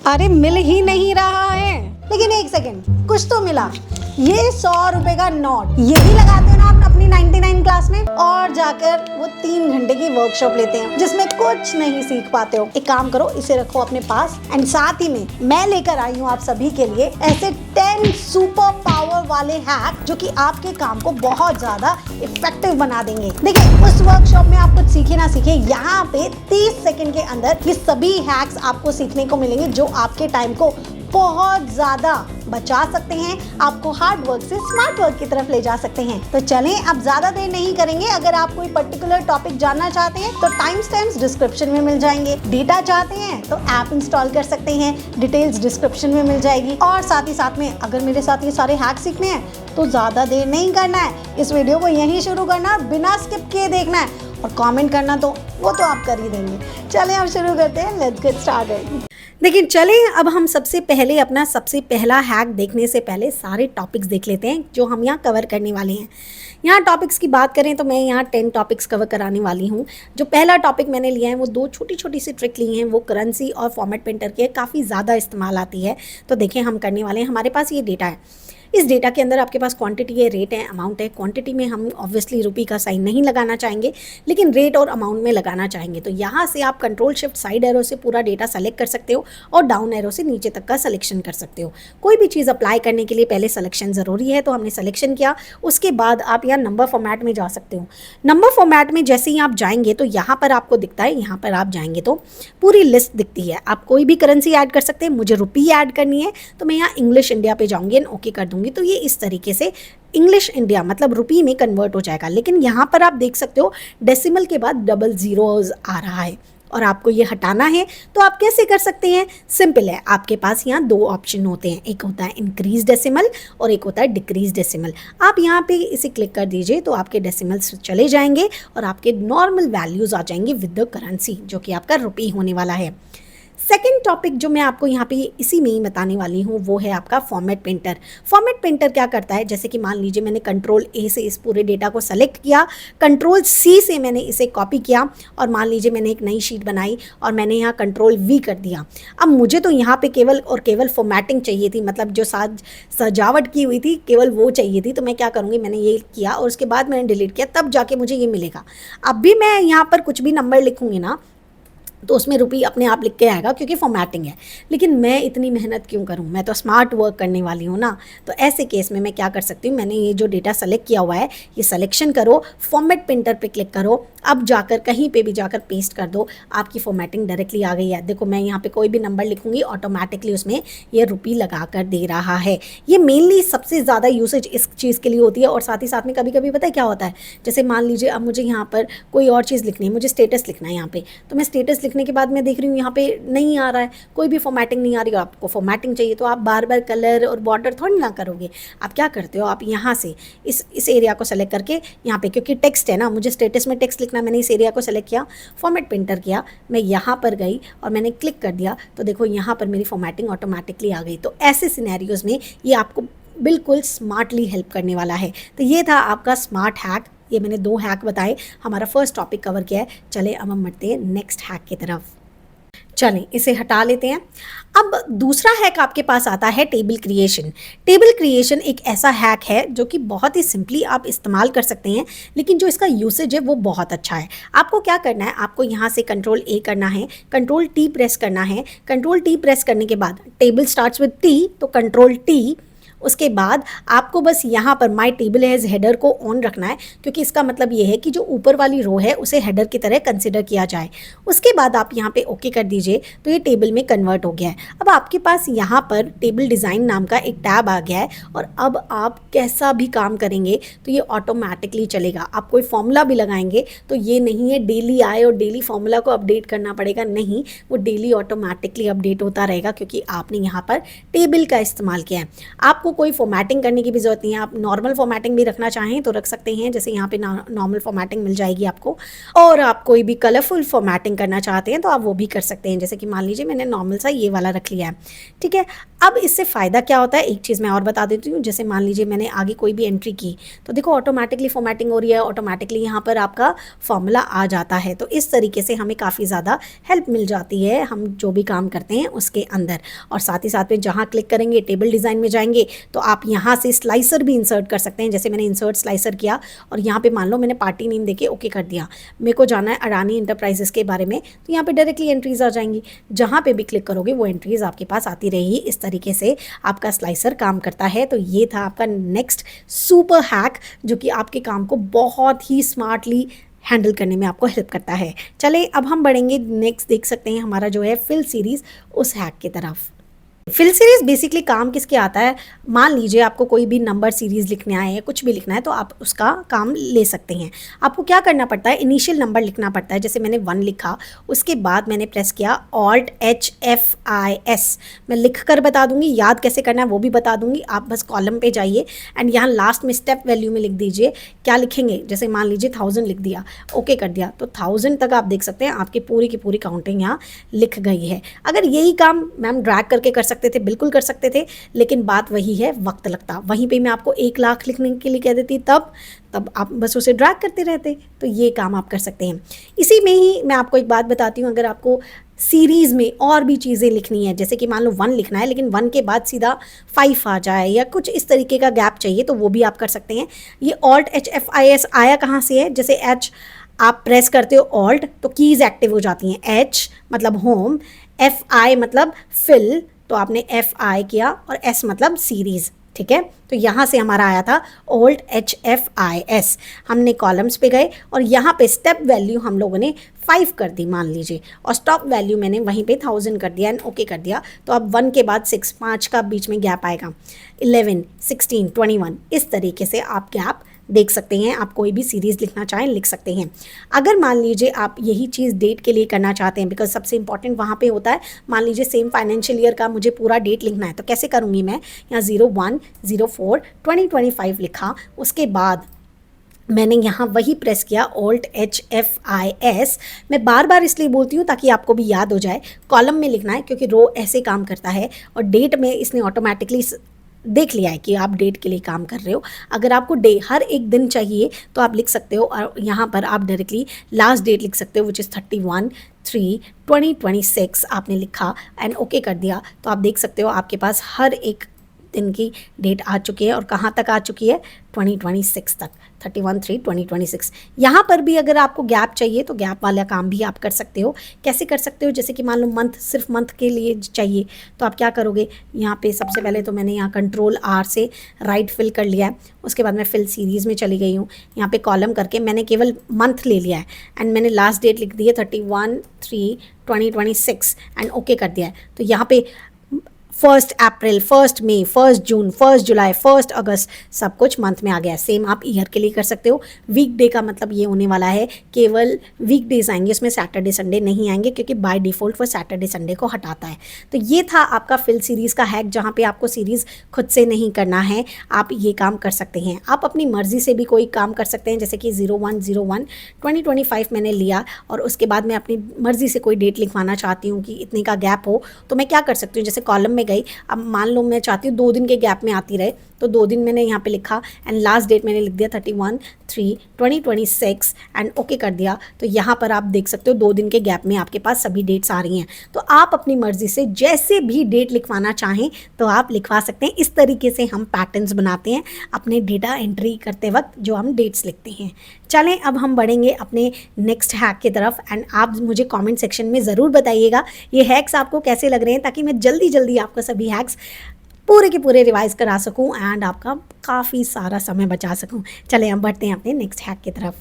अरे मिल ही नहीं रहा है। लेकिन एक सेकंड, कुछ तो मिला। ये 100 रुपए का नोट, यही लगाते हो ना आप अपनी 99 क्लास में, और जाकर वो 3 घंटे की वर्कशॉप लेते हैं जिसमें कुछ नहीं सीख पाते हो। एक काम करो, इसे रखो अपने पास, एंड साथ ही में मैं लेकर आई हूँ आप सभी के लिए ऐसे 10 सुपर पावर वाले हैक जो कि आपके काम को बहुत ज्यादा इफेक्टिव बना देंगे। देखिए, उस वर्कशॉप में आप कुछ सीखे ना सीखे, यहाँ पे 30 सेकंड के अंदर ये सभी हैक्स आपको सीखने को मिलेंगे जो आपके टाइम को बहुत ज्यादा बचा सकते हैं, आपको हार्ड वर्क से स्मार्ट वर्क की तरफ ले जा सकते हैं। तो चलें, अब ज्यादा देर नहीं करेंगे। अगर आप कोई पर्टिकुलर टॉपिक जानना चाहते हैं तो टाइम स्टैम्प्स डिस्क्रिप्शन में मिल जाएंगे। डेटा चाहते हैं तो ऐप इंस्टॉल कर सकते हैं, डिटेल्स डिस्क्रिप्शन में मिल जाएगी। और साथ ही साथ में अगर मेरे साथ ये सारे हैक सीखने हैं तो ज्यादा देर नहीं करना है, इस वीडियो को यहीं शुरू करना है, बिना स्किप किए देखना है, और कमेंट करना तो वो तो आप कर ही देंगे। चलें अब शुरू करते हैं, लेट्स गेट स्टार्टेड। लेकिन चलें, अब हम सबसे पहले अपना सबसे पहला हैक देखने से पहले सारे टॉपिक्स देख लेते हैं जो हम यहाँ कवर करने वाले हैं। यहाँ टॉपिक्स की बात करें तो मैं यहाँ 10 टॉपिक्स कवर कराने वाली हूँ। जो पहला टॉपिक मैंने लिया है वो 2 छोटी छोटी सी ट्रिक ली हैं, वो करेंसी और फॉर्मेट पेंटर की काफ़ी ज़्यादा इस्तेमाल आती है। तो देखें, हम करने वाले हैं, हमारे पास ये डेटा है, इस डेटा के अंदर आपके पास क्वांटिटी है, रेट है, अमाउंट है। क्वांटिटी में हम ऑब्वियसली रुपी का साइन नहीं लगाना चाहेंगे, लेकिन रेट और अमाउंट में लगाना चाहेंगे। तो यहाँ से आप कंट्रोल शिफ्ट साइड एरो से पूरा डेटा सेलेक्ट कर सकते हो और डाउन एरो से नीचे तक का सिलेक्शन कर सकते हो। कोई भी चीज़ अप्लाई करने के लिए पहले सिलेक्शन ज़रूरी है, तो हमने सिलेक्शन किया। उसके बाद आप यहाँ नंबर फॉर्मेट में जा सकते हो। नंबर फॉर्मेट में जैसे ही आप जाएंगे तो यहाँ पर आपको दिखता है, यहाँ पर आप जाएंगे तो पूरी लिस्ट दिखती है। आप कोई भी करेंसी ऐड कर सकते हैं। मुझे रुपी ऐड करनी है तो मैं यहाँ इंग्लिश इंडिया पे जाऊँगी एंड ओके कर दूँगी, तो ये इस तरीके से इंग्लिश इंडिया मतलब रुपी में कन्वर्ट हो जाएगा। लेकिन यहाँ पर आप देख सकते हो डेसिमल के बाद डबल जीरोज आ रहा है और आपको ये हटाना है। तो आप कैसे कर सकते हैं? सिंपल है, आपके पास यहाँ 2 ऑप्शन होते हैं, एक होता है इंक्रीज डेसिमल और एक होता है डिक्रीज डेसिमल। आप यहाँ पे इसे क्लिक कर दीजिए तो आपके डेसिमल्स चले जाएंगे और आपके नॉर्मल वैल्यूज आ जाएंगे विद द करेंसी, जो कि आपका रुपी होने वाला है। सेकेंड टॉपिक जो मैं आपको यहाँ पे इसी में ही बताने वाली हूँ वो है आपका फॉर्मेट पेंटर। फॉर्मेट पेंटर क्या करता है, जैसे कि मान लीजिए मैंने कंट्रोल ए से इस पूरे डेटा को सेलेक्ट किया, कंट्रोल सी से मैंने इसे कॉपी किया और मान लीजिए मैंने एक नई शीट बनाई और मैंने यहाँ कंट्रोल वी कर दिया। अब मुझे तो यहाँ पे केवल और केवल फॉर्मेटिंग चाहिए थी, मतलब जो सजावट की हुई थी केवल वो चाहिए थी। तो मैं क्या करूँगी, मैंने ये किया और उसके बाद मैंने डिलीट किया, तब जाके मुझे ये मिलेगा। अब भी मैं यहाँ पर कुछ भी नंबर लिखूँगी ना तो उसमें रुपी अपने आप लिख के आएगा क्योंकि फॉर्मेटिंग है। लेकिन मैं इतनी मेहनत क्यों करूं, मैं तो स्मार्ट वर्क करने वाली हूं ना। तो ऐसे केस में मैं क्या कर सकती हूँ, मैंने ये जो डेटा सेलेक्ट किया हुआ है ये सिलेक्शन करो, फॉर्मेट पेंटर पे क्लिक करो, अब जाकर कहीं पे भी जाकर पेस्ट कर दो, आपकी फॉर्मेटिंग डायरेक्टली आ गई है। देखो, मैं यहाँ पे कोई भी नंबर लिखूंगी ऑटोमेटिकली उसमें ये रुपी लगा कर दे रहा है। ये मेनली सबसे ज़्यादा यूसेज इस चीज़ के लिए होती है। और साथ ही साथ में कभी कभी पता है क्या होता है, जैसे मान लीजिए अब मुझे यहाँ पर कोई और चीज़ लिखनी है, मुझे स्टेटस लिखना है यहाँ पे, तो मैं स्टेटस लिखने के बाद मैं देख रही हूँ यहाँ पे नहीं आ रहा है, कोई भी फॉर्मेटिंग नहीं आ रही है। आपको फॉर्मेटिंग चाहिए तो आप बार बार कलर और बॉर्डर थोड़ी ना करोगे। आप क्या करते हो, आप यहाँ से इस एरिया को सेलेक्ट करके यहाँ पे, क्योंकि टेक्स्ट है ना, मुझे स्टेटस में टेक्स्ट लिखना, मैंने इस एरिया को सेलेक्ट किया, फॉर्मेट पेंटर किया, मैं यहाँ पर गई और मैंने क्लिक कर दिया तो देखो यहाँ पर मेरी फॉर्मेटिंग ऑटोमेटिकली आ गई। तो ऐसे सिनेरियोज में ये आपको बिल्कुल स्मार्टली हेल्प करने वाला है। तो ये था आपका स्मार्ट हैक। ये मैंने 2 हैक बताए, हमारा फर्स्ट टॉपिक कवर किया है। चले अब हम बढ़ते हैं नेक्स्ट हैक की तरफ। चलें, इसे हटा लेते हैं। अब दूसरा हैक आपके पास आता है टेबल क्रिएशन। टेबल क्रिएशन एक ऐसा हैक है जो कि बहुत ही सिंपली आप इस्तेमाल कर सकते हैं, लेकिन जो इसका यूसेज है वो बहुत अच्छा है। आपको क्या करना है, आपको यहाँ से कंट्रोल ए करना है, कंट्रोल टी प्रेस करना है। कंट्रोल टी प्रेस करने के बाद टेबल स्टार्ट्स विद टी, तो कंट्रोल टी। उसके बाद आपको बस यहाँ पर माई टेबल एज हेडर को ऑन रखना है, क्योंकि इसका मतलब ये है कि जो ऊपर वाली रो है उसे हेडर की तरह कंसिडर किया जाए। उसके बाद आप यहाँ पे ओके कर दीजिए तो ये टेबल में कन्वर्ट हो गया है। अब आपके पास यहाँ पर टेबल डिज़ाइन नाम का एक टैब आ गया है और अब आप कैसा भी काम करेंगे तो ये ऑटोमेटिकली चलेगा। आप कोई फॉर्मूला भी लगाएंगे तो ये नहीं है डेली आए और डेली फॉर्मूला को अपडेट करना पड़ेगा, नहीं, वो डेली ऑटोमेटिकली अपडेट होता रहेगा क्योंकि आपने यहाँ पर टेबल का इस्तेमाल किया है। आपको आपको कोई फॉर्मेटिंग करने की भी ज़रूरत नहीं है। आप नॉर्मल फॉर्मेटिंग भी रखना चाहें तो रख सकते हैं, जैसे यहाँ पे नॉर्मल फॉर्मेटिंग मिल जाएगी आपको। और आप कोई भी कलरफुल फॉर्मेटिंग करना चाहते हैं तो आप वो भी कर सकते हैं, जैसे कि मान लीजिए मैंने नॉर्मल सा ये वाला रख लिया है, ठीक है। अब इससे फ़ायदा क्या होता है, एक चीज़ मैं और बता देती हूँ। जैसे मान लीजिए मैंने आगे कोई भी एंट्री की तो देखो ऑटोमेटिकली फॉर्मेटिंग हो रही है, ऑटोमेटिकली यहाँ पर आपका फॉर्मूला आ जाता है। तो इस तरीके से हमें काफ़ी ज़्यादा हेल्प मिल जाती है हम जो भी काम करते हैं उसके अंदर। और साथ ही साथ में जहाँ क्लिक करेंगे टेबल डिज़ाइन में जाएंगे तो आप यहाँ से स्लाइसर भी इंसर्ट कर सकते हैं। जैसे मैंने इंसर्ट स्लाइसर किया और यहाँ पे मान लो मैंने पार्टी नेम देके ओके कर दिया, मेरे को जाना है अडानी इंटरप्राइजेस के बारे में, तो यहाँ पे डायरेक्टली एंट्रीज आ जाएंगी। जहाँ पे भी क्लिक करोगे वो एंट्रीज आपके पास आती रहेगी। इस तरीके से आपका स्लाइसर काम करता है। तो ये था आपका नेक्स्ट सुपर हैक जो कि आपके काम को बहुत ही स्मार्टली हैंडल करने में आपको हेल्प करता है। चले अब हम बढ़ेंगे नेक्स्ट, देख सकते हैं हमारा जो है फिल सीरीज उस हैक की तरफ। फिल सीरीज बेसिकली काम किसके आता है, मान लीजिए आपको कोई भी नंबर सीरीज लिखने आए है, कुछ भी लिखना है तो आप उसका काम ले सकते हैं। आपको क्या करना पड़ता है, इनिशियल नंबर लिखना पड़ता है। जैसे मैंने 1 लिखा, उसके बाद मैंने प्रेस किया Alt HFIS। मैं लिख कर बता दूंगी, याद कैसे करना है वो भी बता दूंगी। आप बस कॉलम पे जाइए एंड यहाँ लास्ट में स्टेप वैल्यू में लिख दीजिए क्या लिखेंगे। जैसे मान लीजिए 1000 लिख दिया, ओके कर दिया, तो 1000 तक आप देख सकते हैं आपकी पूरी की पूरी काउंटिंग यहाँ लिख गई है। अगर यही काम मैम ड्रैग करके कर सकते थे, बिल्कुल कर सकते थे, लेकिन बात वही है, वक्त लगता। वहीं पे मैं आपको 1 लाख लिखने के लिए कह देती तब आप बस उसे ड्रैग करते रहते। तो ये काम आप कर सकते हैं। इसी में ही मैं आपको एक बात बताती हूँ, अगर आपको सीरीज़ में और भी चीज़ें लिखनी है, जैसे कि मान लो 1 लिखना है लेकिन 1 के बाद सीधा 5 आ जाए या कुछ इस तरीके का गैप चाहिए, तो वो भी आप कर सकते हैं। ये Alt HFIS आया कहाँ से है, जैसे H आप प्रेस करते हो Alt तो कीज़ एक्टिव हो जाती हैं। H मतलब होम, FI मतलब फिल, तो आपने FI किया, और S मतलब सीरीज़, ठीक है। तो यहाँ से हमारा आया था Alt HFIS। हमने कॉलम्स पे गए और यहाँ पे स्टेप वैल्यू हम लोगों ने 5 कर दी मान लीजिए, और स्टॉप वैल्यू मैंने वहीं पे 1000 कर दिया एंड ओके कर दिया। तो अब 1 के बाद 6, 5 का बीच में गैप आएगा, 11, 16, 21, इस तरीके से आप गैप देख सकते हैं। आप कोई भी सीरीज़ लिखना चाहें लिख सकते हैं। अगर मान लीजिए आप यही चीज़ डेट के लिए करना चाहते हैं, बिकॉज सबसे इंपॉर्टेंट वहाँ पे होता है, मान लीजिए सेम फाइनेंशियल ईयर का मुझे पूरा डेट लिखना है, तो कैसे करूँगी मैं, यहाँ 01/04/2025 लिखा, उसके बाद मैंने यहाँ वही प्रेस किया Alt HFIS। मैं बार बार इसलिए बोलती हूँ ताकि आपको भी याद हो जाए, कॉलम में लिखना है क्योंकि रो ऐसे काम करता है, और डेट में इसने ऑटोमेटिकली देख लिया है कि आप डेट के लिए काम कर रहे हो। अगर आपको हर एक दिन चाहिए तो आप लिख सकते हो, और यहाँ पर आप डायरेक्टली लास्ट डेट लिख सकते हो, विच इज़ 31/3/2026 आपने लिखा एंड ओके कर दिया। तो आप देख सकते हो आपके पास हर एक दिन की डेट आ चुकी है, और कहाँ तक आ चुकी है, 2026 तक, 31/3/2026। यहाँ पर भी अगर आपको गैप चाहिए तो गैप वाला काम भी आप कर सकते हो। कैसे कर सकते हो, जैसे कि मान लो मंथ, सिर्फ मंथ के लिए चाहिए तो आप क्या करोगे, यहाँ पे सबसे पहले तो मैंने यहाँ Ctrl+R से राइट फिल कर लिया है, उसके बाद मैं फिल सीरीज़ में चली गई हूँ। यहाँ पे कॉलम करके मैंने केवल मंथ ले लिया है एंड मैंने लास्ट डेट लिख दी है 31/3/2026 एंड ओके कर दिया है। तो यहाँ पे 1 अप्रैल, 1 मई, 1 जून, 1 जुलाई, 1 अगस्त, सब कुछ मंथ में आ गया है। सेम आप ईयर के लिए कर सकते हो। वीक डे का मतलब ये होने वाला है केवल वीक डेज आएंगे, उसमें सैटरडे संडे नहीं आएंगे, क्योंकि बाय डिफ़ॉल्ट वो सैटरडे संडे को हटाता है। तो ये था आपका फिल सीरीज़ का हैक, जहाँ पे आपको सीरीज़ खुद से नहीं करना है, आप ये काम कर सकते हैं। आप अपनी मर्ज़ी से भी कोई काम कर सकते हैं, जैसे कि 01/01/2025 मैंने लिया, और उसके बाद मैं अपनी मर्ज़ी से कोई डेट लिखवाना चाहती हूँ कि इतने का गैप हो, तो मैं क्या कर सकती हूँ, जैसे कॉलम में गई, अब मान लो मैं चाहती हूँ 2 दिन के गैप में आती रहे, तो 2 दिन मैंने यहाँ पे लिखा एंड लास्ट डेट मैंने लिख दिया 31/3/2026 एंड ओके कर दिया। तो यहाँ पर आप देख सकते हो 2 दिन के गैप में आपके पास सभी डेट्स आ रही हैं। तो आप अपनी मर्जी से जैसे भी डेट लिखवाना चाहें तो आप लिखवा सकते हैं। इस तरीके से हम पैटर्न्स बनाते हैं अपने डेटा एंट्री करते वक्त, जो हम डेट्स लिखते हैं। चलें अब हम बढ़ेंगे अपने नेक्स्ट हैक की तरफ, एंड आप मुझे कमेंट सेक्शन में ज़रूर बताइएगा ये हैक्स आपको कैसे लग रहे हैं, ताकि मैं जल्दी जल्दी आपको सभी हैक्स पूरे के पूरे रिवाइज करा सकूं एंड आपका काफ़ी सारा समय बचा सकूं। चलें अब बढ़ते हैं अपने नेक्स्ट हैक की तरफ।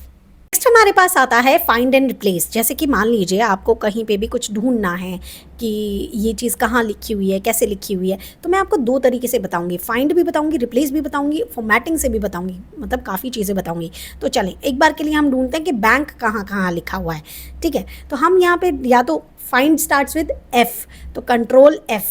नेक्स्ट हमारे पास आता है फाइंड एंड रिप्लेस। जैसे कि मान लीजिए आपको कहीं पे भी कुछ ढूंढना है कि ये चीज़ कहाँ लिखी हुई है, कैसे लिखी हुई है, तो मैं आपको 2 तरीके से बताऊंगी, फाइंड भी बताऊंगी, रिप्लेस भी बताऊंगी, फॉर्मेटिंग से भी बताऊंगी, मतलब काफ़ी चीज़ें बताऊंगी। तो चलें एक बार के लिए हम ढूंढते हैं कि बैंक कहाँ कहाँ लिखा हुआ है, ठीक है। तो हम यहाँ पे या तो फाइंड स्टार्ट्स विद F, तो Ctrl+F,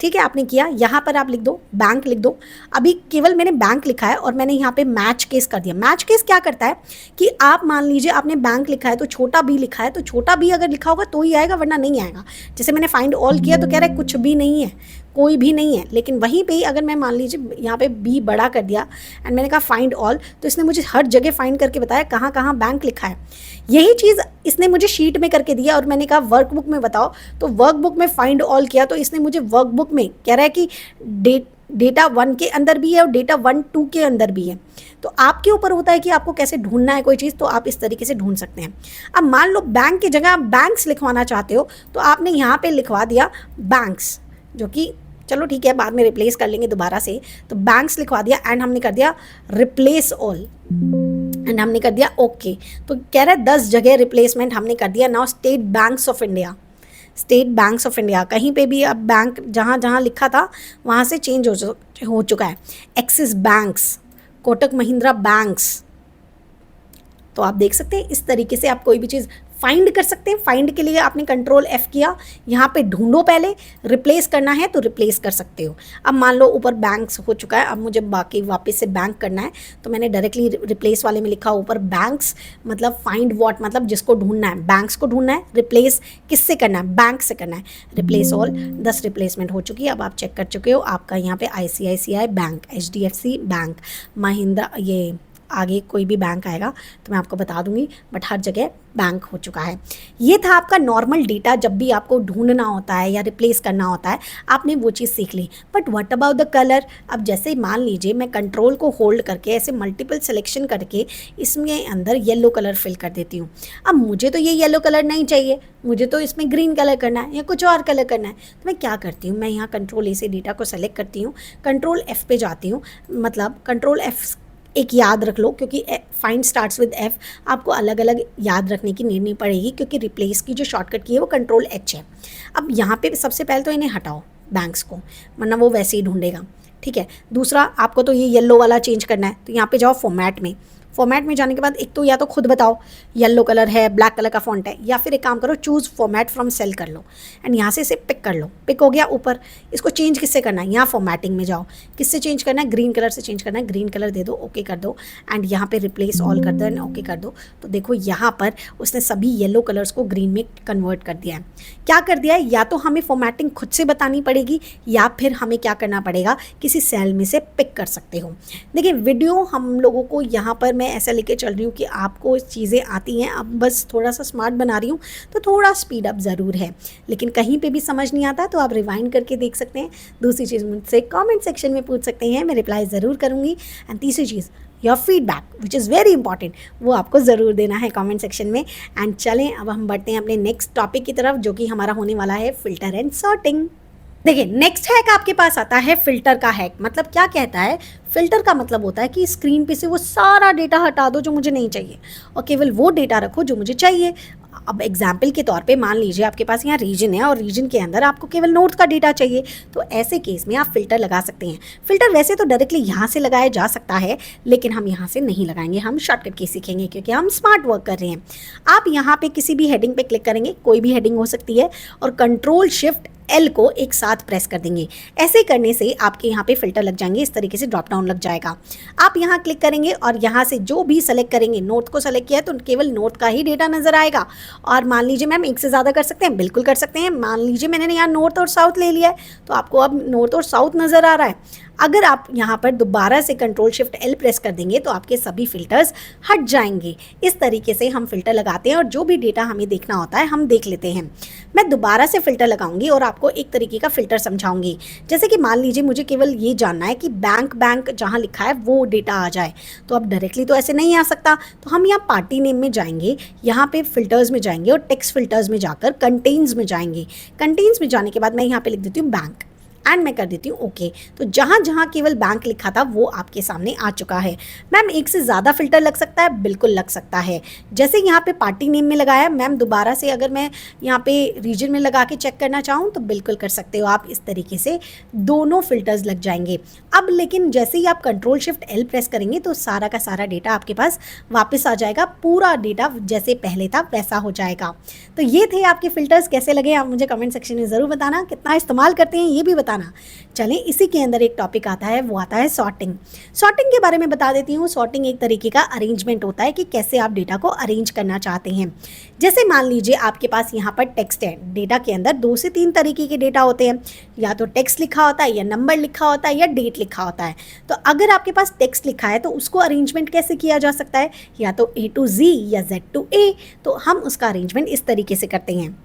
ठीक है, आपने किया, यहाँ पर आप लिख दो बैंक लिख दो। अभी केवल मैंने बैंक लिखा है और मैंने यहाँ पे मैच केस कर दिया। मैच केस क्या करता है कि आप मान लीजिए आपने बैंक लिखा है तो छोटा बी लिखा है, तो छोटा बी अगर लिखा होगा तो ही आएगा, वरना नहीं आएगा। जैसे मैंने फाइंड ऑल किया तो कह रहा है कुछ भी नहीं है, कोई भी नहीं है। लेकिन वहीं पे ही अगर मैं मान लीजिए यहाँ पे बी बड़ा कर दिया एंड मैंने कहा फाइंड ऑल, तो इसने मुझे हर जगह फाइंड करके बताया कहाँ कहाँ बैंक लिखा है। यही चीज़ इसने मुझे शीट में करके दिया और मैंने कहा वर्कबुक में बताओ, तो वर्कबुक में फाइंड ऑल किया तो इसने मुझे वर्कबुक में कह रहा है कि डेटा 1 के अंदर भी है और डेटा 1 2 के अंदर भी है। तो आपके ऊपर होता है कि आपको कैसे ढूंढना है कोई चीज़, तो आप इस तरीके से ढूंढ सकते हैं। अब मान लो बैंक की जगह आप बैंक्स लिखवाना चाहते हो, तो आपने यहाँ पे लिखवा दिया बैंक्स, जो कि चलो ठीक है बाद में रिप्लेस कर लेंगे दोबारा से। तो बैंक्स लिखवा दिया एंड हमने कर दिया रिप्लेस ऑल एंड हमने कर दिया ओके। तो कह रहा है 10 जगह रिप्लेसमेंट हमने कर दिया। Now state banks of India, state banks of India, कहीं पे भी अब बैंक जहाँ जहाँ लिखा था वहाँ से चेंज हो चुका है। Axis banks, Kotak Mahindra banks. तो आप देख सकते हैं इस तरीके से आप कोई भी चीज़ फाइंड कर सकते हैं। फाइंड के लिए आपने कंट्रोल F किया, यहाँ पे ढूंढो, पहले रिप्लेस करना है तो रिप्लेस कर सकते हो। अब मान लो ऊपर बैंक्स हो चुका है, अब मुझे बाकी वापस से बैंक करना है, तो मैंने डायरेक्टली रिप्लेस वाले में लिखा ऊपर बैंक्स, मतलब फाइंड व्हाट, मतलब जिसको ढूंढना है, बैंक्स को ढूंढना है। रिप्लेस किससे करना है, बैंक से करना है। रिप्लेस ऑल, 10 रिप्लेसमेंट हो चुकी है। अब आप चेक कर चुके हो, आपका यहाँ पे ICICI bank, HDFC bank, Mahindra, ये आगे कोई भी बैंक आएगा तो मैं आपको बता दूंगी, बट हर जगह बैंक हो चुका है। ये था आपका नॉर्मल डेटा। जब भी आपको ढूंढना होता है या रिप्लेस करना होता है आपने वो चीज़ सीख ली। But what about the colour? अब जैसे मान लीजिए मैं कंट्रोल को होल्ड करके ऐसे मल्टीपल सिलेक्शन करके इसमें अंदर येलो कलर फिल कर देती हूँ। अब मुझे तो ये येलो कलर नहीं चाहिए, मुझे तो इसमें ग्रीन कलर करना है या कुछ और कलर करना है। तो मैं क्या करती हूँ, मैं यहाँ कंट्रोल A से डेटा को सेलेक्ट करती हूँ, कंट्रोल F पे जाती हूँ, मतलब कंट्रोल F एक याद रख लो, क्योंकि फाइंड स्टार्ट्स विद F, आपको अलग अलग याद रखने की नीड नहीं पड़ेगी, क्योंकि रिप्लेस की जो शॉर्टकट की है वो कंट्रोल H है। अब यहाँ पे सबसे पहले तो इन्हें हटाओ बैंक्स को, वरना वो वैसे ही ढूंढेगा, ठीक है। दूसरा, आपको तो ये येलो वाला चेंज करना है, तो यहाँ पे जाओ फॉर्मेट में। फॉर्मेट में जाने के बाद एक तो या तो खुद बताओ येलो कलर है, ब्लैक कलर का फॉन्ट है, या फिर एक काम करो चूज़ फॉर्मेट फ्रॉम सेल कर लो एंड यहाँ से इसे पिक कर लो। पिक हो गया ऊपर, इसको चेंज किससे करना है, यहाँ फॉर्मेटिंग में जाओ, किससे चेंज करना है, ग्रीन कलर से चेंज करना है, ग्रीन कलर दे दो, ओके कर दो एंड यहाँ पे रिप्लेस ऑल कर दो एंड ओके कर दो। तो देखो यहाँ पर उसने सभी येलो कलर्स को ग्रीन में कन्वर्ट कर दिया है। क्या कर दिया है, या तो हमें फॉर्मेटिंग खुद से बतानी पड़ेगी या फिर हमें क्या करना पड़ेगा, किसी सेल में से पिक कर सकते हो। देखिए वीडियो हम लोगों को यहाँ पर मैं ऐसा लेके चल रही हूँ कि आपको चीज़ें आती हैं, अब बस थोड़ा सा स्मार्ट बना रही हूँ, तो थोड़ा स्पीड अप ज़रूर है, लेकिन कहीं पे भी समझ नहीं आता तो आप रिवाइंड करके देख सकते हैं। दूसरी चीज़, मुझसे कमेंट सेक्शन में पूछ सकते हैं, मैं रिप्लाई ज़रूर करूँगी। एंड तीसरी चीज़, your feedback which is very important, वो आपको ज़रूर देना है कमेंट सेक्शन में। एंड चलें अब हम बढ़ते हैं अपने नेक्स्ट टॉपिक की तरफ, जो कि हमारा होने वाला है फ़िल्टर एंड सॉर्टिंग। देखिए नेक्स्ट हैक आपके पास आता है फ़िल्टर का हैक। मतलब क्या कहता है, फ़िल्टर का मतलब होता है कि स्क्रीन पे से वो सारा डेटा हटा दो जो मुझे नहीं चाहिए और केवल वो डेटा रखो जो मुझे चाहिए। अब एग्जाम्पल के तौर पे मान लीजिए आपके पास यहाँ रीजन है और रीजन के अंदर आपको केवल नोट्स का डेटा चाहिए, तो ऐसे केस में आप फ़िल्टर लगा सकते हैं। फ़िल्टर वैसे तो डायरेक्टली यहाँ से लगाया जा सकता है, लेकिन हम यहाँ से नहीं लगाएंगे, हम शॉर्टकट की सीखेंगे क्योंकि हम स्मार्ट वर्क कर रहे हैं। आप यहाँ पे किसी भी हेडिंग पे क्लिक करेंगे, कोई भी हेडिंग हो सकती है, और कंट्रोल शिफ्ट L को एक साथ प्रेस कर देंगे। ऐसे करने से आपके यहाँ पे फ़िल्टर लग जाएंगे, इस तरीके से ड्रॉप डाउन लग जाएगा। आप यहाँ क्लिक करेंगे और यहाँ से जो भी सेलेक्ट करेंगे, नोट को सेलेक्ट किया है तो केवल नोट का ही डेटा नज़र आएगा। और मान लीजिए मैम एक से ज़्यादा कर सकते हैं, बिल्कुल कर सकते हैं। मान लीजिए मैंने यहाँ नॉर्थ और साउथ ले लिया है, तो आपको अब नॉर्थ और साउथ नज़र आ रहा है। अगर आप यहाँ पर दोबारा से कंट्रोल शिफ्ट L प्रेस कर देंगे तो आपके सभी फ़िल्टर्स हट जाएंगे। इस तरीके से हम फ़िल्टर लगाते हैं और जो भी डेटा हमें देखना होता है हम देख लेते हैं। मैं दोबारा से फ़िल्टर लगाऊंगी और आपको एक तरीके का फ़िल्टर समझाऊंगी। जैसे कि मान लीजिए मुझे केवल ये जानना है कि बैंक जहाँ लिखा है वो डेटा आ जाए, तो अब डायरेक्टली तो ऐसे नहीं आ सकता। तो हम यहाँ पार्टी नेम में जाएंगे, यहाँ पे फ़िल्टर्स में जाएंगे और टेक्स्ट फ़िल्टर्स में जाकर कंटेन्स में जाएंगे। कंटेन्स में जाने के बाद मैं यहाँ पे लिख देती हूँ बैंक एंड मैं कर देती हूँ ओके। तो जहाँ जहाँ केवल बैंक लिखा था वो आपके सामने आ चुका है। मैम एक से ज़्यादा फ़िल्टर लग सकता है, बिल्कुल लग सकता है। जैसे यहाँ पे पार्टी नेम में लगाया, मैम दोबारा से अगर मैं यहाँ पे रीजन में लगा के चेक करना चाहूँ तो बिल्कुल कर सकते हो आप। इस तरीके से दोनों फ़िल्टर्स लग जाएंगे। अब लेकिन जैसे ही आप कंट्रोल शिफ्ट L प्रेस करेंगे तो सारा का सारा डेटा आपके पास वापस आ जाएगा, पूरा डेटा जैसे पहले था वैसा हो जाएगा। तो ये थे आपके फ़िल्टर्स, कैसे लगे आप मुझे कमेंट सेक्शन में ज़रूर बताना, कितना इस्तेमाल करते हैं ये भी बताना। बताना। चलें, इसी के अंदर एक टॉपिक आता है, वो आता है सॉर्टिंग। सॉर्टिंग के बारे में बता देती हूँ। सॉर्टिंग एक तरीके का अरेंजमेंट होता है कि कैसे आप डेटा को अरेंज करना चाहते हैं। जैसे मान लीजिए आपके पास यहाँ पर टेक्स्ट है, डेटा के अंदर 2 से 3 तरीके के डेटा होते हैं, या तो टेक्स्ट लिखा होता है, या नंबर लिखा होता है, या डेट लिखा होता है। तो अगर आपके पास टेक्स्ट लिखा है तो उसको अरेंजमेंट कैसे किया जा सकता है, या तो A to Z या Z to A। तो हम उसका अरेंजमेंट इस तरीके से करते हैं।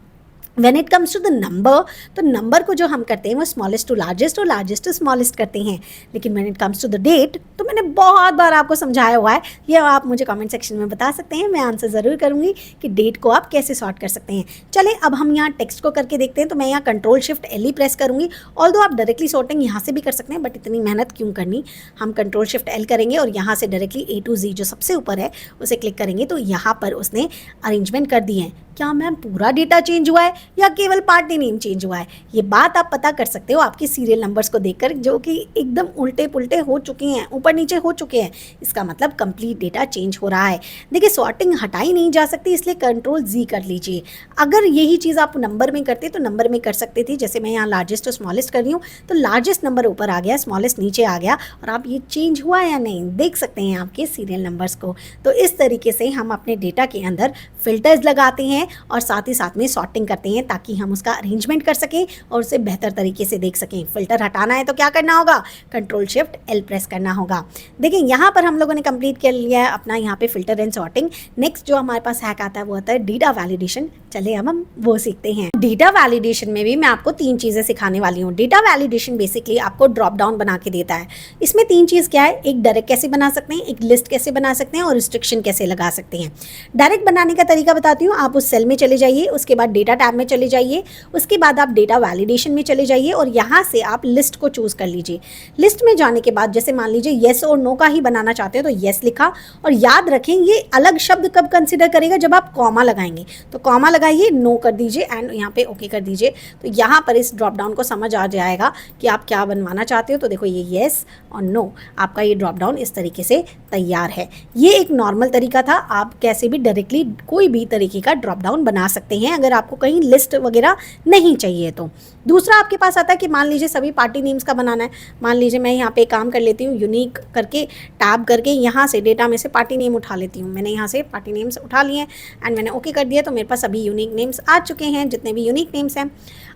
When it comes to the number, तो नंबर को जो हम करते हैं वो स्मॉलेस्ट टू लार्जेस्ट और लार्जेस्ट टू स्मॉलेस्ट करते हैं। लेकिन when it comes to the date, तो मैंने बहुत बार आपको समझाया हुआ है, ये आप मुझे कमेंट सेक्शन में बता सकते हैं, मैं आंसर ज़रूर करूँगी कि डेट को आप कैसे सॉर्ट कर सकते हैं। चलें, अब हम यहाँ टेक्स्ट को करके देखते हैं। तो मैं यहाँ Ctrl+Shift+L ही प्रेस करूँगी। ऑल्दो आप डायरेक्टली सॉर्टिंग यहाँ से भी कर सकते हैं, बट इतनी मेहनत क्यों करनी। हम Ctrl+Shift+L करेंगे और यहाँ से डायरेक्टली A to Z जो सबसे ऊपर है उसे क्लिक करेंगे। तो यहाँ पर उसने अरेंजमेंट कर दी है। क्या मैम पूरा डेटा चेंज हुआ है या केवल पार्टी नेम चेंज हुआ है? ये बात आप पता कर सकते हो आपके सीरियल नंबर्स को देखकर, जो कि एकदम उल्टे पुल्टे हो चुके हैं, ऊपर नीचे हो चुके हैं। इसका मतलब कंप्लीट डेटा चेंज हो रहा है। देखिए, सॉर्टिंग हटाई नहीं जा सकती, इसलिए Ctrl+Z कर लीजिए। अगर यही चीज़ आप नंबर में करते तो नंबर में कर सकते थे। जैसे मैं यहाँ लार्जेस्ट और स्मॉलेस्ट कर रही हूँ, तो लार्जेस्ट नंबर ऊपर आ गया, स्मॉलेस्ट नीचे आ गया, और आप ये चेंज हुआ या नहीं देख सकते हैं आपके सीरियल नंबर्स को। तो इस तरीके से हम अपने डेटा के अंदर फिल्टर्स लगाते हैं और साथ ही साथ में सॉर्टिंग करते हैं, ताकि हम उसका अरेंजमेंट कर सकें और उसे बेहतर तरीके से देख सकें। फिल्टर हटाना है तो क्या करना होगा, Ctrl+Shift+L प्रेस करना होगा। देखिए, यहाँ पर हम लोगों ने कंप्लीट कर लिया है अपना यहाँ पे फिल्टर एंड सॉर्टिंग। नेक्स्ट जो हमारे पास हैक आता है वो आता है डेटा वैलिडेशन। चलिए अब हम वो सीखते हैं। डेटा वैलिडेशन में भी मैं आपको 3 चीज़ें सिखाने वाली हूँ। डेटा वैलिडेशन बेसिकली आपको ड्रॉप डाउन बना के देता है। इसमें 3 चीज़ क्या है, एक डायरेक्ट कैसे बना सकते हैं, एक लिस्ट कैसे बना सकते हैं, और रिस्ट्रिक्शन कैसे लगा सकते हैं। डायरेक्ट बनाने का तरीका बताती हूँ। आप उस सेल में चले जाइए, उसके बाद डेटा टैब में चले जाइए, उसके बाद आप डेटा वैलिडेशन में चले जाइए और यहाँ से आप लिस्ट को चूज़ कर लीजिए। लिस्ट में जाने के बाद जैसे मान लीजिए येस और नो का ही बनाना चाहते हैं तो येस लिखा, और याद रखें ये अलग शब्द कब कंसिडर करेगा, जब आप कॉमा लगाएंगे। तो कॉमा लगाइए, नो कर दीजिए एंड यहाँ पे ओके कर दीजिए। तो यहाँ पर इस ड्रॉप डाउन को समझ आ जाएगा कि आप क्या बनवाना चाहते हो। तो देखो, ये येस और नो, आपका ये ड्रॉप डाउन इस तरीके से तैयार है। ये एक नॉर्मल तरीका था, आप कैसे भी डायरेक्टली कोई भी तरीके का ड्रॉप डाउन बना सकते हैं अगर आपको कहीं लिस्ट वगैरह नहीं चाहिए तो। दूसरा आपके पास आता है कि मान लीजिए सभी पार्टी नेम्स का बनाना है। मान लीजिए मैं यहाँ पे काम कर लेती हूँ, यूनिक करके टैब करके यहाँ से डेटा में से पार्टी नेम उठा लेती हूँ। मैंने यहाँ से पार्टी नेम्स उठा लिए एंड मैंने ओके कर दिया, तो मेरे पास सभी यूनिक नेम्स आ चुके हैं, जितने भी यूनिक नेम्स हैं।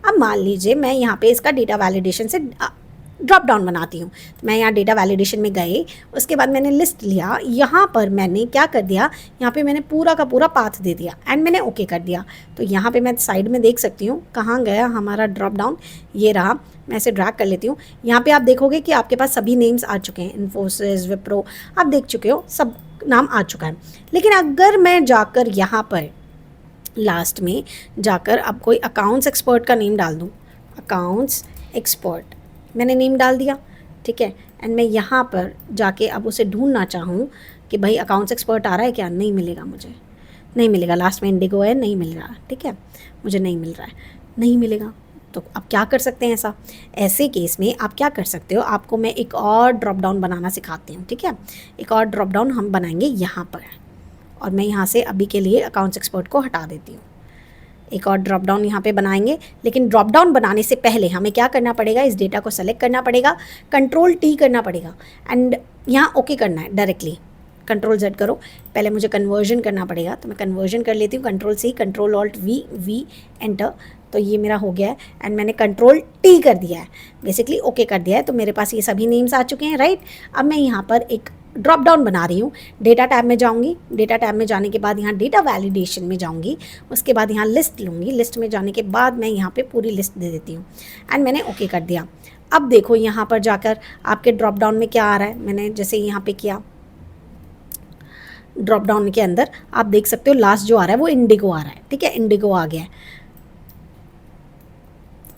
अब मान लीजिए मैं यहाँ पे इसका डेटा वैलिडेशन से ड्रॉप डाउन बनाती हूँ। तो मैं यहाँ डेटा वैलिडेशन में गए, उसके बाद मैंने लिस्ट लिया। यहाँ पर मैंने क्या कर दिया, यहाँ पे मैंने पूरा का पूरा पाथ दे दिया एंड मैंने ओके कर दिया। तो यहाँ पे मैं साइड में देख सकती हूँ कहाँ गया हमारा ड्रॉप डाउन, ये रहा। मैं इसे ड्रैग कर लेती हूँ। यहाँ पे आप देखोगे कि आपके पास सभी नेम्स आ चुके हैं, इन्फोसिस, विप्रो, आप देख चुके हो, सब नाम आ चुका है। लेकिन अगर मैं जाकर यहाँ पर लास्ट में जाकर अब कोई अकाउंट्स एक्सपर्ट का नेम डाल दूँ, अकाउंट्स एक्सपर्ट मैंने नेम डाल दिया, ठीक है। एंड मैं यहाँ पर जाके अब उसे ढूंढना चाहूँ कि भाई अकाउंट्स एक्सपर्ट आ रहा है क्या, नहीं मिलेगा, मुझे नहीं मिलेगा। लास्ट में इंडिगो है, नहीं मिल रहा, ठीक है, मुझे नहीं मिल रहा है, नहीं मिलेगा। तो अब क्या कर सकते हैं ऐसे केस में आप क्या कर सकते हो, आपको मैं एक और ड्रॉप डाउन बनाना सिखाती हूँ, ठीक है। एक और ड्रॉप डाउन हम बनाएंगे यहाँ पर, और मैं यहाँ से अभी के लिए अकाउंट्स एक्सपर्ट को हटा देती हूँ। एक और ड्रॉप डाउन यहाँ पे बनाएंगे, लेकिन ड्रॉप डाउन बनाने से पहले हमें क्या करना पड़ेगा, इस डेटा को सेलेक्ट करना पड़ेगा, Ctrl+T करना पड़ेगा एंड यहाँ ओके करना है डायरेक्टली। Ctrl+Z करो, पहले मुझे कन्वर्जन करना पड़ेगा, तो मैं कन्वर्जन कर लेती हूँ। Ctrl+C, Ctrl+Alt+V एंटर, तो ये मेरा हो गया है एंड मैंने Ctrl+T कर दिया है, बेसिकली ओके कर दिया है। तो मेरे पास ये सभी नेम्स आ चुके हैं, राइट। अब मैं यहाँ पर एक ड्रॉप डाउन बना रही हूँ। डेटा टैब में जाऊँगी, डेटा टैब में जाने के बाद यहाँ डेटा वैलिडेशन में जाऊँगी, उसके बाद यहाँ लिस्ट लूँगी। लिस्ट में जाने के बाद मैं यहाँ पे पूरी लिस्ट दे देती हूँ एंड मैंने ओके कर दिया। अब देखो यहाँ पर जाकर आपके ड्रॉप डाउन में क्या आ रहा है, मैंने जैसे यहाँ पे किया ड्रॉप डाउन के अंदर आप देख सकते हो लास्ट जो आ रहा है वो इंडिगो आ रहा है, ठीक है, इंडिगो आ गया है,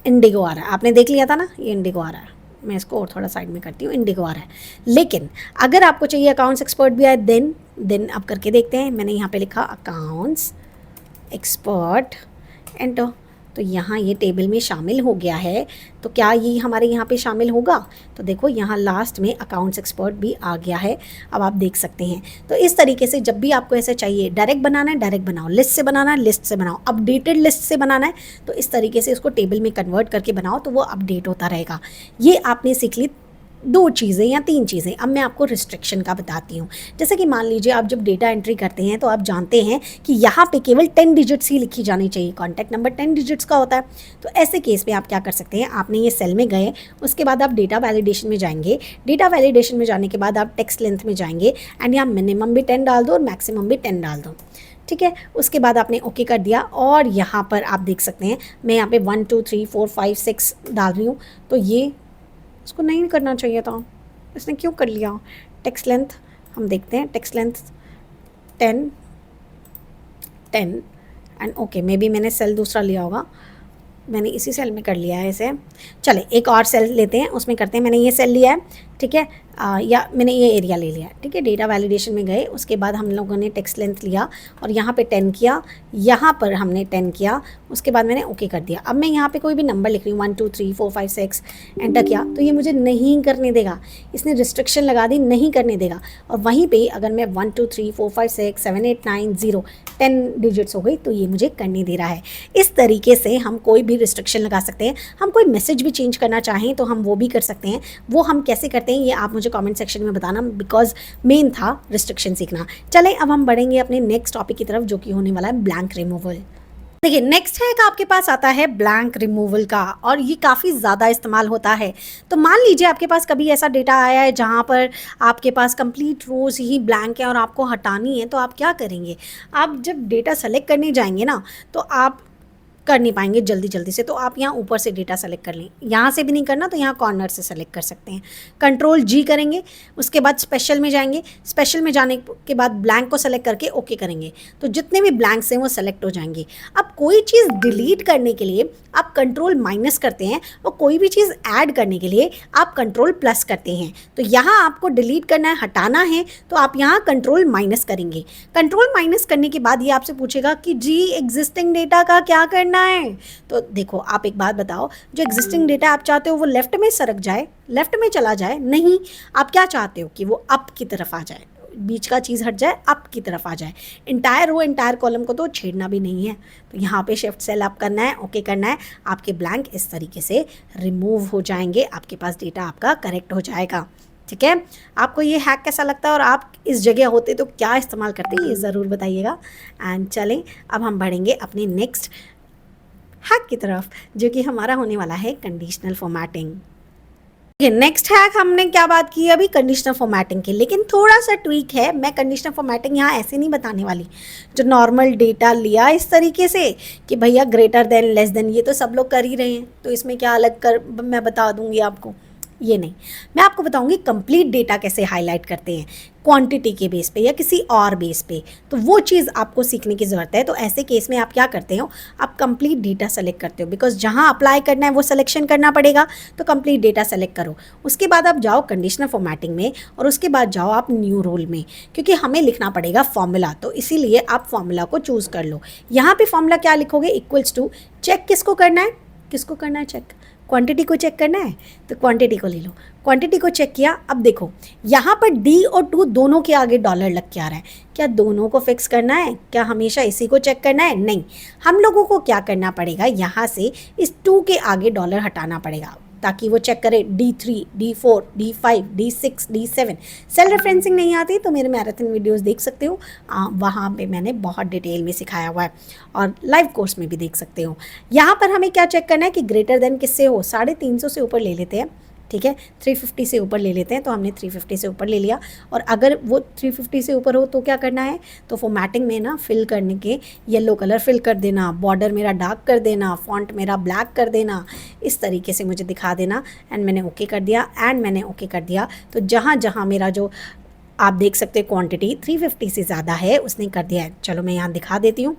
इंडिगो आ रहा है, आपने देख लिया था ना, ये इंडिगो आ रहा है। मैं इसको और थोड़ा साइड में करती हूँ, इंडिगो आ रहा है। लेकिन अगर आपको चाहिए अकाउंट्स एक्सपर्ट भी आए, देन अब करके देखते हैं। मैंने यहाँ पे लिखा अकाउंट्स एक्सपर्ट एंटर, तो यहाँ ये टेबल में शामिल हो गया है। तो क्या ये हमारे यहाँ पे शामिल होगा? तो देखो यहाँ लास्ट में अकाउंट्स एक्सपर्ट भी आ गया है, अब आप देख सकते हैं। तो इस तरीके से जब भी आपको ऐसा चाहिए, डायरेक्ट बनाना है डायरेक्ट बनाओ, लिस्ट से बनाना है लिस्ट से बनाओ, अपडेटेड लिस्ट से बनाना है तो इस तरीके से इसको टेबल में कन्वर्ट करके बनाओ तो वो अपडेट होता रहेगा। ये आपने सीख ली 2 चीज़ें या 3 चीज़ें। अब मैं आपको रिस्ट्रिक्शन का बताती हूँ। जैसे कि मान लीजिए आप जब डेटा एंट्री करते हैं तो आप जानते हैं कि यहाँ पे केवल 10 डिजिट्स ही लिखी जानी चाहिए, कॉन्टैक्ट नंबर 10 डिजिट्स का होता है। तो ऐसे केस में आप क्या कर सकते हैं, आपने ये सेल में गए, उसके बाद आप डेटा वैलिडेशन में जाएंगे। डेटा वैलिडेशन में जाने के बाद आप टेक्स्ट लेंथ में जाएंगे एंड यहाँ मिनिमम भी 10 डाल दो और मैक्सिमम भी 10 डाल दो। ठीक है, उसके बाद आपने ओके कर दिया और यहाँ पर आप देख सकते हैं मैं यहाँ पे 1 2 3 4 5 6 डाल रही हूँ। तो ये इसको नहीं करना चाहिए था, इसने क्यों कर लिया। टेक्स्ट लेंथ हम देखते हैं, text length 10 and okay, may be मैंने सेल दूसरा लिया होगा, मैंने इसी सेल में कर लिया है इसे। चले एक और सेल लेते हैं, उसमें करते हैं। मैंने ये सेल लिया है, ठीक है, या मैंने ये एरिया ले लिया, ठीक है। डेटा वैलिडेशन में गए, उसके बाद हम लोगों ने टेक्स्ट लेंथ लिया और यहाँ पे 10 किया, यहाँ पर हमने 10 किया, उसके बाद मैंने ओके कर दिया। अब मैं यहाँ पे कोई भी नंबर लिख रही हूँ 1 2 3 4 5 6 एंटर किया तो ये मुझे नहीं करने देगा, इसने रिस्ट्रिक्शन लगा दी, नहीं करने देगा। और वहीं पे अगर मैं 1 2 3 4 5 6 7 8 9 0 10 डिजिट्स हो गई तो ये मुझे करने दे रहा है। इस तरीके से हम कोई भी रिस्ट्रिक्शन लगा सकते हैं। हम कोई मैसेज भी चेंज करना चाहें तो हम वो भी कर सकते हैं। वो हम कैसे करते हैं ये आप मुझे कमेंट सेक्शन में बताना, बिकॉज मेन था रिस्ट्रिक्शन सीखना। चले अब हम बढ़ेंगे अपने नेक्स्ट टॉपिक की तरफ जो कि होने वाला है ब्लैंक रिमूवल। देखिए नेक्स्ट है कि आपके पास आता है ब्लैंक रिमूवल का, और ये काफ़ी ज़्यादा इस्तेमाल होता है। तो मान लीजिए आपके पास कभी ऐसा डेटा आया है जहाँ पर आपके पास कंप्लीट रोज़ ही ब्लैंक है और आपको हटानी है, तो आप क्या करेंगे। आप जब डेटा सेलेक्ट करने जाएंगे ना तो आप कर नहीं पाएंगे जल्दी से, तो आप यहाँ ऊपर से डेटा सेलेक्ट कर लें। यहाँ से भी नहीं करना तो यहाँ कॉर्नर से सेलेक्ट कर सकते हैं। कंट्रोल जी करेंगे, उसके बाद स्पेशल में जाएंगे, स्पेशल में जाने के बाद ब्लैंक को सेलेक्ट करके ओके करेंगे तो जितने भी ब्लैंक्स हैं वो सेलेक्ट हो जाएंगे। अब कोई चीज़ डिलीट करने के लिए आप कंट्रोल माइनस करते हैं और कोई भी चीज़ ऐड करने के लिए आप कंट्रोल प्लस करते हैं। तो यहाँ आपको डिलीट करना है, हटाना है, तो आप यहाँ कंट्रोल माइनस करेंगे। कंट्रोल माइनस करने के बाद ये आपसे पूछेगा कि जी एग्जिस्टिंग डेटा का क्या करना है। तो देखो आप एक बात बताओ, जो एग्जिस्टिंग डेटा आप चाहते हो वो लेफ्ट में सरक जाए, लेफ्ट में चला जाए, नहीं आप क्या चाहते हो कि वो अप की तरफ आ जाए, बीच का चीज़ हट जाए, अप की तरफ आ जाए। इंटायर रो इंटायर कॉलम को तो छेड़ना भी नहीं है। तो यहाँ पे शिफ्ट सेल अप करना है, ओके करना है, आपके ब्लैंक इस तरीके से रिमूव हो जाएंगे, आपके पास डेटा आपका करेक्ट हो जाएगा। ठीक है, आपको ये हैक कैसा लगता है और आप इस जगह होते तो क्या इस्तेमाल करते ये ज़रूर बताइएगा। एंड चलें अब हम बढ़ेंगे अपने नेक्स्ट हैक की तरफ जो कि हमारा होने वाला है कंडीशनल फॉर्मेटिंग। नेक्स्ट हैक हमने क्या बात की अभी, कंडीशनल फॉर्मेटिंग की, लेकिन थोड़ा सा ट्वीक है। मैं कंडीशनल फॉर्मेटिंग यहाँ ऐसे नहीं बताने वाली जो नॉर्मल डेटा लिया इस तरीके से कि भैया ग्रेटर देन लेस देन, ये तो सब लोग कर ही रहे हैं तो इसमें क्या अलग कर मैं बता दूंगी आपको, ये नहीं। मैं आपको बताऊंगी कंप्लीट डेटा कैसे हाईलाइट करते हैं, क्वांटिटी के बेस पे या किसी और बेस पे, तो वो चीज़ आपको सीखने की ज़रूरत है। तो ऐसे केस में आप क्या करते हो, आप कंप्लीट डेटा सेलेक्ट करते हो, बिकॉज जहाँ अप्लाई करना है वो सिलेक्शन करना पड़ेगा, तो कंप्लीट डेटा सेलेक्ट करो। उसके बाद आप जाओ कंडीशनल फॉर्मेटिंग में और उसके बाद जाओ आप न्यू रोल में, क्योंकि हमें लिखना पड़ेगा फॉर्मूला, तो इसीलिए आप फॉर्मूला को चूज़ कर लो। यहाँ पर फॉर्मूला क्या लिखोगे, इक्वल्स टू, चेक किसको करना है, किसको करना है चेक, क्वांटिटी को चेक करना है तो क्वांटिटी को ले लो। क्वांटिटी को चेक किया, अब देखो यहाँ पर डी और टू दोनों के आगे डॉलर लग के आ रहा है, क्या दोनों को फिक्स करना है, क्या हमेशा इसी को चेक करना है, नहीं। हम लोगों को क्या करना पड़ेगा, यहाँ से इस टू के आगे डॉलर हटाना पड़ेगा ताकि वो चेक करे D3, D4, D5, D6, D7। Cell referencing नहीं आती तो मेरे मैराथन वीडियोस देख सकते हो, वहाँ पे मैंने बहुत डिटेल में सिखाया हुआ है और लाइव कोर्स में भी देख सकते हो। यहाँ पर हमें क्या चेक करना है कि ग्रेटर देन किससे हो, 350 से ऊपर ले लेते हैं, ठीक है, 350 से ऊपर ले लेते हैं, तो हमने 350 से ऊपर ले लिया। और अगर वो 350 से ऊपर हो तो क्या करना है, तो फॉर्मेटिंग में ना फिल करने के येलो कलर फिल कर देना, बॉर्डर मेरा डार्क कर देना, फॉन्ट मेरा ब्लैक कर देना, इस तरीके से मुझे दिखा देना। एंड मैंने ओके कर दिया, तो जहाँ जहाँ मेरा जो आप देख सकते हैं क्वान्टिटी 350 से ज़्यादा है उसने कर दिया है। चलो मैं यहाँ दिखा देती हूँ,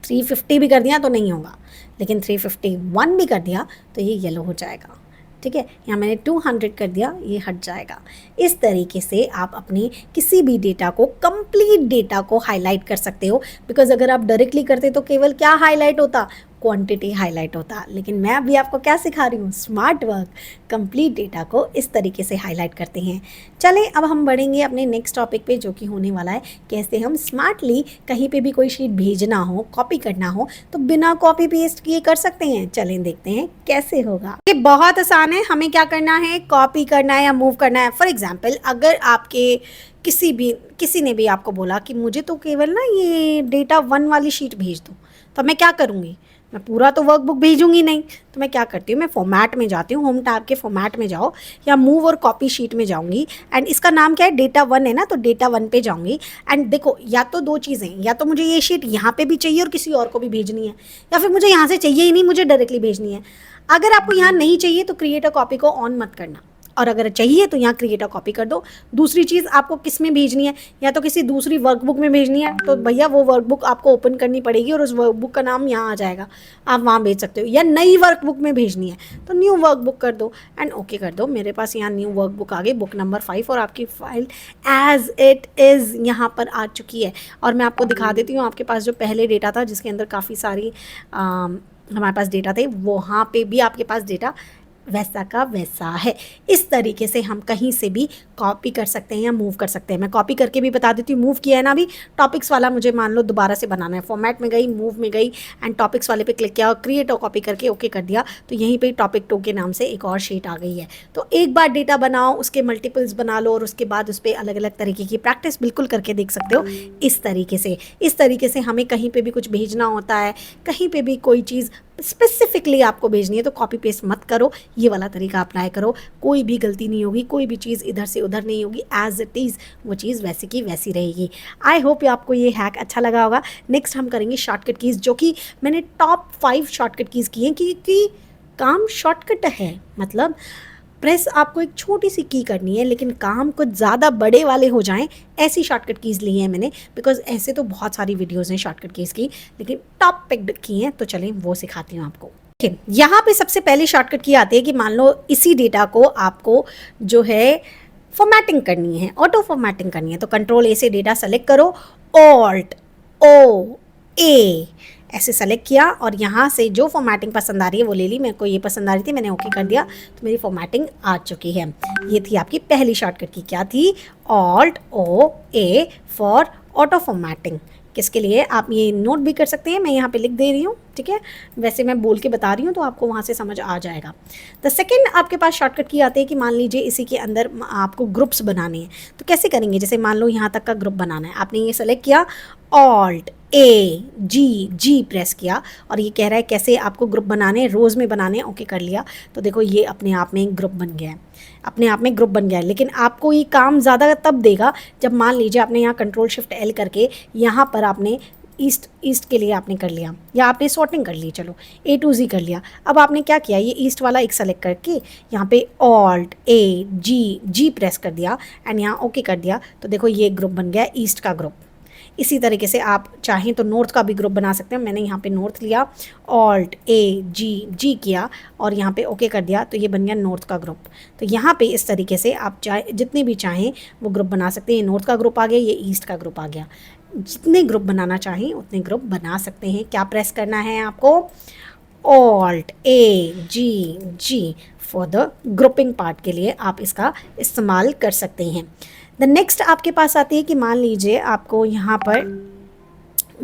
350 भी कर दिया तो नहीं होगा, लेकिन 351 भी कर दिया तो ये येलो हो जाएगा, ठीक है। यहाँ मैंने 200 कर दिया, ये हट जाएगा। इस तरीके से आप अपनी किसी भी डेटा को, कंप्लीट डेटा को हाईलाइट कर सकते हो, बिकॉज अगर आप डायरेक्टली करते तो केवल क्या हाईलाइट होता, क्वांटिटी हाईलाइट होता। लेकिन मैं अभी आपको क्या सिखा रही हूँ, स्मार्ट वर्क, कंप्लीट डेटा को इस तरीके से हाईलाइट करते हैं। चलें अब हम बढ़ेंगे अपने नेक्स्ट टॉपिक पे, जो कि होने वाला है कैसे हम स्मार्टली कहीं पे भी कोई शीट भेजना हो, कॉपी करना हो तो बिना कॉपी पेस्ट किए कर सकते हैं। चलें देखते हैं कैसे होगा। ये बहुत आसान है। हमें क्या करना है, कॉपी करना है या मूव करना है। फॉर एग्जाम्पल, अगर आपके किसी ने भी आपको बोला कि मुझे तो केवल ना ये डेटा 1 वाली शीट भेज दो, तो मैं क्या करूँगी, मैं पूरा तो वर्कबुक भेजूंगी नहीं। तो मैं क्या करती हूँ, मैं फॉर्मेट में जाती हूँ, होम टैब के फॉर्मेट में जाओ या मूव और कॉपी शीट में जाऊँगी। एंड इसका नाम क्या है, डेटा 1 है ना, तो डेटा 1 पे जाऊँगी। एंड देखो, या तो 2 चीज़ें, या तो मुझे ये शीट यहाँ पे भी चाहिए और किसी और को भी भेजनी है, या फिर मुझे यहाँ से चाहिए ही नहीं, मुझे डायरेक्टली भेजनी है। अगर आपको यहाँ नहीं चाहिए तो क्रिएट अ कॉपी को ऑन मत करना, और अगर चाहिए तो यहाँ क्रिएट अ कॉपी कर दो। दूसरी चीज़, आपको किस में भेजनी है, या तो किसी दूसरी वर्कबुक में भेजनी है, तो भैया वो वर्कबुक आपको ओपन करनी पड़ेगी और उस वर्कबुक का नाम यहाँ आ जाएगा, आप वहाँ भेज सकते हो। या नई वर्कबुक में भेजनी है तो न्यू वर्कबुक कर दो एंड ओके कर दो। मेरे पास यहाँ न्यू वर्कबुक आ गई, बुक नंबर 5, और आपकी फाइल एज इट इज़ यहाँ पर आ चुकी है। और मैं आपको दिखा देती हूँ, आपके पास जो पहले डेटा था जिसके अंदर काफ़ी सारी हमारे पास डेटा थे, वहाँ पे भी आपके पास डेटा वैसा का वैसा है। इस तरीके से हम कहीं से भी कॉपी कर सकते हैं या मूव कर सकते हैं। मैं कॉपी करके भी बता देती हूँ। मूव किया है ना अभी, टॉपिक्स वाला मुझे मान लो दोबारा से बनाना है, फॉर्मेट में गई, मूव में गई एंड टॉपिक्स वाले पे क्लिक किया और क्रिएट और कॉपी करके ओके कर दिया, तो यहीं पे टॉपिक 2 के नाम से एक और शीट आ गई है। तो एक बार डेटा बनाओ, उसके मल्टीपल्स बना लो और उसके बाद उस पर अलग अलग तरीके की प्रैक्टिस बिल्कुल करके देख सकते हो। इस तरीके से हमें कहीं पर भी कुछ भेजना होता है, कहीं पर भी कोई चीज़ स्पेसिफिकली आपको भेजनी है तो कॉपी पेस्ट मत करो, ये वाला तरीका अप्लाई करो। कोई भी गलती नहीं होगी, कोई भी चीज़ इधर से उधर नहीं होगी, एज इट इज़ वो चीज़ वैसी की वैसी रहेगी। आई होप आपको ये हैक अच्छा लगा होगा। नेक्स्ट हम करेंगे शॉर्टकट कीज़, जो कि मैंने टॉप 5 शॉर्टकट कीज़ की हैं, क्योंकि काम शॉर्टकट है। मतलब प्रेस आपको एक छोटी सी की करनी है, लेकिन काम कुछ ज़्यादा बड़े वाले हो जाएं, ऐसी शॉर्टकट कीज़ ली हैं मैंने। बिकॉज ऐसे तो बहुत सारी वीडियोज़ हैं शॉर्टकट कीज़ की, लेकिन टॉप पिक्ड की हैं, तो चलें वो सिखाती हूँ आपको। यहाँ पे सबसे पहले शॉर्टकट की आती है कि मान लो इसी डेटा को आपको जो है फॉर्मेटिंग करनी है, ऑटो फॉर्मेटिंग करनी है, तो कंट्रोल ए से डेटा सेलेक्ट करो, ऑल्ट ओ ए ऐसे सेलेक्ट किया और यहाँ से जो फॉर्मेटिंग पसंद आ रही है वो ले ली। मेरे को ये पसंद आ रही थी, मैंने ओके कर दिया, तो मेरी फॉर्मेटिंग आ चुकी है। ये थी आपकी पहली शॉर्टकट की, क्या थी, alt O A for auto formatting. किसके लिए, आप ये नोट भी कर सकते हैं, मैं यहाँ पे लिख दे रही हूँ, ठीक है। वैसे मैं बोल के बता रही हूँ तो आपको वहाँ से समझ आ जाएगा। द सेकेंड आपके पास शॉर्टकट की आती है कि मान लीजिए इसी के अंदर आपको ग्रुप्स बनाने हैं, तो कैसे करेंगे। जैसे मान लो यहाँ तक का ग्रुप बनाना है, आपने ये सेलेक्ट किया, ऑल्ट ए जी प्रेस किया और ये कह रहा है कैसे आपको ग्रुप बनाने हैं, रोज़ में बनाने हैं, ओके कर लिया। तो देखो ये अपने आप में एक ग्रुप बन गया है, अपने आप में ग्रुप बन गया है। लेकिन आपको ये काम ज़्यादा तब देगा जब मान लीजिए आपने यहाँ कंट्रोल शिफ्ट एल करके यहाँ पर आपने ईस्ट के लिए आपने कर लिया, या आपने सॉर्टिंग कर ली, चलो A to Z कर लिया। अब आपने क्या किया, ये ईस्ट वाला एक सेलेक्ट करके यहाँ पे ऑल्ट ए जी प्रेस कर दिया एंड यहाँ ओके कर दिया, तो देखो ये ग्रुप बन गया ईस्ट का ग्रुप। इसी तरीके से आप चाहें तो नॉर्थ का भी ग्रुप बना सकते हैं। मैंने यहाँ पे नॉर्थ लिया, ऑल्ट ए जी किया और यहाँ पे ओके कर दिया, तो ये बन गया नॉर्थ का ग्रुप। तो यहाँ पे इस तरीके से आप चाहे जितने भी चाहें वो ग्रुप बना सकते हैं। ये नॉर्थ का ग्रुप आ गया, ये ईस्ट का ग्रुप आ गया। जितने ग्रुप बनाना चाहें उतने ग्रुप बना सकते हैं। क्या प्रेस करना है आपको, alt A G for the grouping part के लिए आप इसका इस्तेमाल कर सकते हैं। द नेक्स्ट आपके पास आती है कि मान लीजिए आपको यहाँ पर,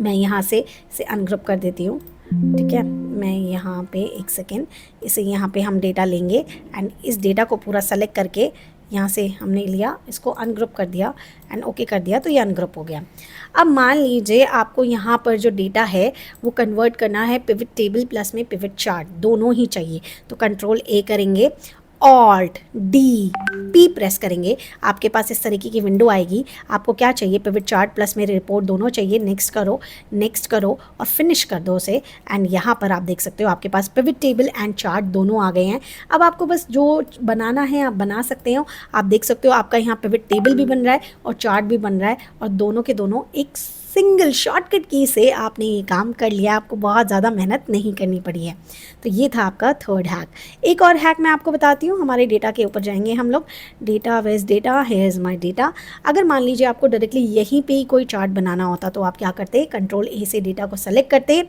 मैं यहाँ से इसे अनग्रुप कर देती हूँ, ठीक है। मैं यहाँ पे एक सेकेंड, इसे यहाँ पे हम डेटा लेंगे एंड इस डेटा को पूरा सेलेक्ट करके यहाँ से हमने लिया, इसको अनग्रुप कर दिया एंड ओके कर दिया, तो ये अनग्रुप हो गया। अब मान लीजिए आपको यहाँ पर जो डेटा है वो कन्वर्ट करना है पिवट टेबल प्लस में पिवट चार्ट, दोनों ही चाहिए। तो कंट्रोल ए करेंगे, ऑल्ट डी पी प्रेस करेंगे, आपके पास इस तरीके की विंडो आएगी। आपको क्या चाहिए, पिवट चार्ट प्लस में रिपोर्ट दोनों चाहिए। नेक्स्ट करो और फिनिश कर दो उसे एंड यहाँ पर आप देख सकते हो आपके पास पिवट टेबल एंड चार्ट दोनों आ गए हैं। अब आपको बस जो बनाना है आप बना सकते हो। आप देख सकते हो आपका यहाँ पिवट टेबल भी बन रहा है और चार्ट भी बन रहा है, और दोनों के दोनों एक सिंगल शॉर्टकट की से आपने ये काम कर लिया। आपको बहुत ज़्यादा मेहनत नहीं करनी पड़ी है। तो ये था आपका थर्ड हैक। एक और हैक मैं आपको बताती हूँ। हमारे डेटा के ऊपर जाएंगे हम लोग, डेटा वेज data, here is my data. अगर मान लीजिए आपको डायरेक्टली यहीं पे ही कोई चार्ट बनाना होता तो आप क्या करते, कंट्रोल ए से डेटा को सेलेक्ट करते,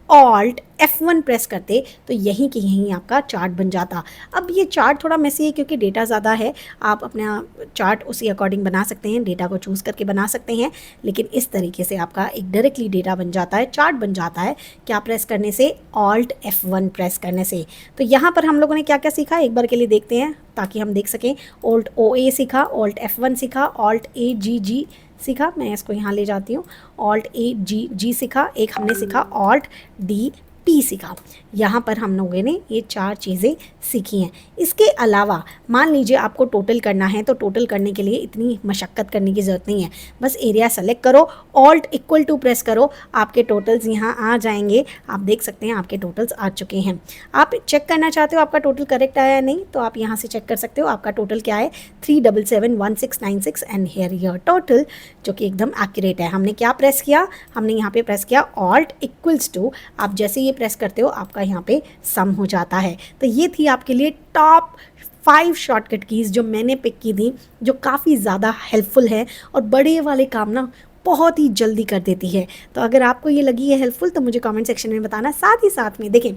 ऑल्ट F1 प्रेस करते तो यहीं कि यहीं आपका चार्ट बन जाता। अब ये चार्ट थोड़ा मेसी है क्योंकि डेटा ज़्यादा है, आप अपना चार्ट उसी अकॉर्डिंग बना सकते हैं, डेटा को चूज़ करके बना सकते हैं, लेकिन इस तरीके से आपका एक डायरेक्टली डेटा बन जाता है, चार्ट बन जाता है क्या प्रेस करने से, ऑल्ट F1 प्रेस करने से। तो यहाँ पर हम लोगों ने क्या क्या सीखा एक बार के लिए देखते हैं ताकि हम देख सकें। ऑल्ट OA सीखा, ऑल्ट F1 सीखा, ऑल्ट AGG सीखा, मैं इसको यहाँ ले जाती हूँ, ऑल्ट AGG सीखा, एक हमने सीखा ऑल्ट DP सीखा। यहाँ पर हम लोगों ने ये 4 चीज़ें सीखी हैं। इसके अलावा मान लीजिए आपको टोटल करना है तो टोटल करने के लिए इतनी मशक्क़त करने की ज़रूरत नहीं है, बस एरिया सेलेक्ट करो, ऑल्ट इक्वल टू प्रेस करो, आपके टोटल्स यहाँ आ जाएंगे। आप देख सकते हैं आपके टोटल्स आ चुके हैं। आप चेक करना चाहते हो आपका टोटल करेक्ट आया या नहीं, तो आप यहाँ से चेक कर सकते हो आपका टोटल क्या है, 3771696 एंड हेयर योर टोटल, जो कि एकदम एक्यूरेट है। हमने क्या प्रेस किया, हमने यहाँ पे प्रेस किया ऑल्ट इक्वल्स टू, आप जैसे ये प्रेस करते हो आपका यहाँ पे सम हो जाता है। तो ये थी आपके लिए टॉप 5 शॉर्टकट कीज़ जो मैंने पिक की थी, जो काफ़ी ज़्यादा हेल्पफुल है और बड़े वाले काम ना बहुत ही जल्दी कर देती है। तो अगर आपको ये लगी है हेल्पफुल तो मुझे कमेंट सेक्शन में बताना। साथ ही साथ में देखें,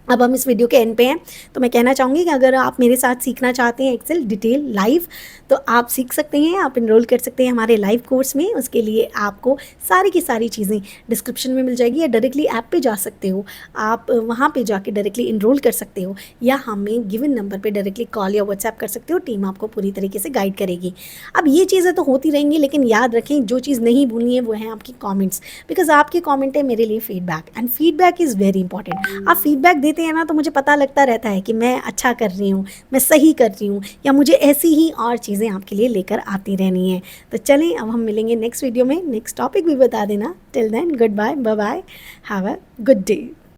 अब हम इस वीडियो के एंड पे हैं, तो मैं कहना चाहूँगी कि अगर आप मेरे साथ सीखना चाहते हैं एक्सेल डिटेल लाइव, तो आप सीख सकते हैं, आप इनरोल कर सकते हैं हमारे लाइव कोर्स में। उसके लिए आपको सारी की सारी चीज़ें डिस्क्रिप्शन में मिल जाएगी, या डायरेक्टली ऐप पे जा सकते हो, आप वहाँ पे जाके डायरेक्टली इनरोल कर सकते हो, या हमें गिवन नंबर पे डायरेक्टली कॉल या व्हाट्सएप कर सकते हो, टीम आपको पूरी तरीके से गाइड करेगी। अब ये चीज़ें तो होती रहेंगी, लेकिन याद रखें जो चीज़ नहीं भूलनी है वो है आपकी कॉमेंट्स, बिकॉज आपके कॉमेंट है मेरे लिए feedback, and feedback is very important. आप फीडबैक देते हैं ना तो मुझे पता लगता रहता है कि मैं अच्छा कर रही हूँ, मैं सही कर रही हूँ, या मुझे ऐसी ही और चीज़ें आपके लिए लेकर आती रहनी है। तो चलें अब हम मिलेंगे नेक्स्ट वीडियो में, नेक्स्ट टॉपिक भी बता देना। Till then good bye, bye bye, have a good day.